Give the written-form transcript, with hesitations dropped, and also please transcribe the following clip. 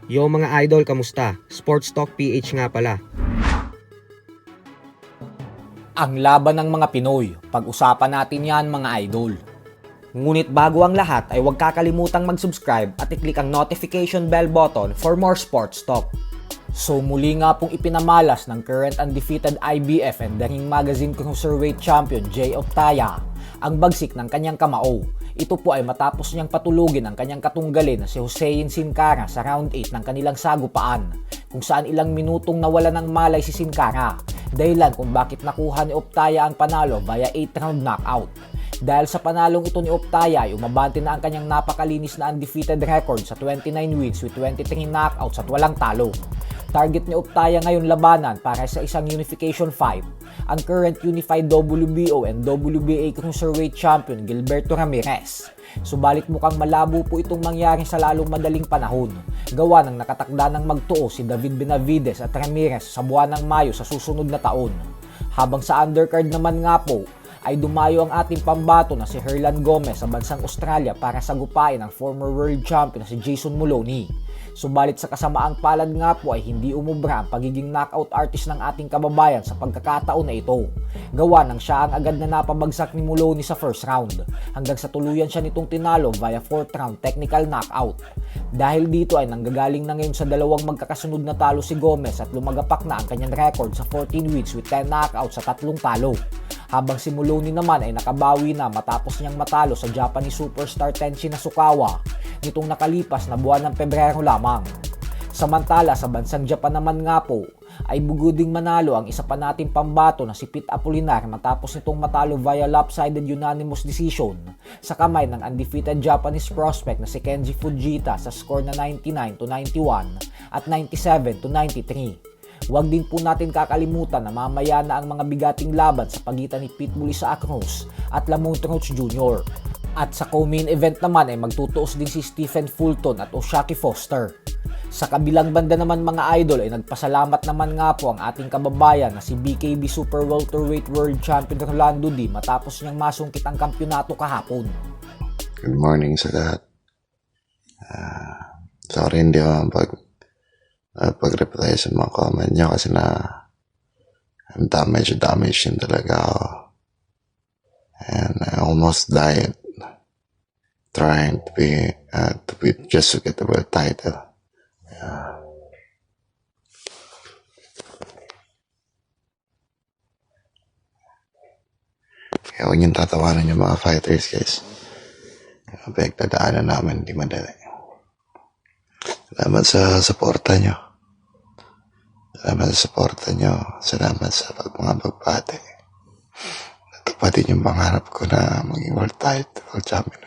Yo mga idol, kamusta? Sports Talk PH nga pala. Ang laban ng mga Pinoy, pag-usapan natin yan mga idol. Ngunit bago ang lahat ay huwag kakalimutang mag-subscribe at i-click ang notification bell button for more sports talk. So muli nga pong ipinamalas ng current undefeated IBF and The Ring Magazine Cruiserweight Champion Jay Optaya ang bagsik ng kanyang kamao. Ito po ay matapos niyang patulugin ang kanyang katunggalin na si Hussein Sin Cara sa round 8 ng kanilang sagupaan, kung saan ilang minutong nawala ng malay si Sin Cara, dahilan kung bakit nakuha ni Optaya ang panalo via 8-round knockout. Dahil sa panalong ito ni Optaya ay umabante na ang kanyang napakalinis na undefeated record sa 29 wins with 23 knockouts at walang talo. Target ni Optaya ngayon labanan para sa isang unification fight ang current unified WBO and WBA Cruiserweight Champion Gilberto Ramirez. Subalit mukhang malabo po itong mangyari sa lalong madaling panahon, gawa ng nakatakda ng magtuo si David Benavides at Ramirez sa buwan ng Mayo sa susunod na taon. Habang sa undercard naman nga po, ay dumayo ang ating pambato na si Herlan Gomez sa bansang Australia para sagupain ang former world champion na si Jason Moloney. Subalit sa kasamaang palad nga po ay hindi umubra ang pagiging knockout artist ng ating kababayan sa pagkakataon na ito. Gawa ng siya ang agad na napabagsak ni Moloney sa first round, hanggang sa tuluyan siya nitong tinalo via 4th round technical knockout. Dahil dito ay nanggagaling na ngayon sa dalawang magkakasunod na talo si Gomez at lumagapak na ang kanyang record sa 14 wins with 10 knockouts sa 3 talo. Habang si Moloney naman ay nakabawi na matapos niyang matalo sa Japanese superstar Tenshin Nasukawa nitong nakalipas na buwan ng Pebrero lamang. Samantala sa bansang Japan naman nga po ay buguding manalo ang isa pa nating pambato na si Pete Apolinar matapos nitong matalo via lopsided unanimous decision sa kamay ng undefeated Japanese prospect na si Kenji Fujita sa score na 99-91 at 97-93. Huwag din po natin kakalimutan na mamaya na ang mga bigating laban sa pagitan ni Pitbull Isaac Cruz at Lamont Roach Jr. At sa co-main event naman ay magtutuos din si Stephen Fulton at O'Shaquie Foster. Sa kabilang banda naman mga idol ay nagpasalamat naman nga po ang ating kababayan na si BKB Super Welterweight World Champion Rolando D matapos niyang masungkit ang kampyonato kahapon. Good morning sa lahat. Sorry hindi ako pag-reply sa mga comment nyo kasi medyo damaged yun talaga ako. And I almost died trying to be just to get the world title. Kaya huwag niyong tatawanan yung mga fighters, guys. Pagdadaanan namin, hindi madali. Salamat sa suporta nyo. Salamat sa suporta nyo. Salamat sa mga pagbati. Natupatin yung pangarap ko na maging world title champion.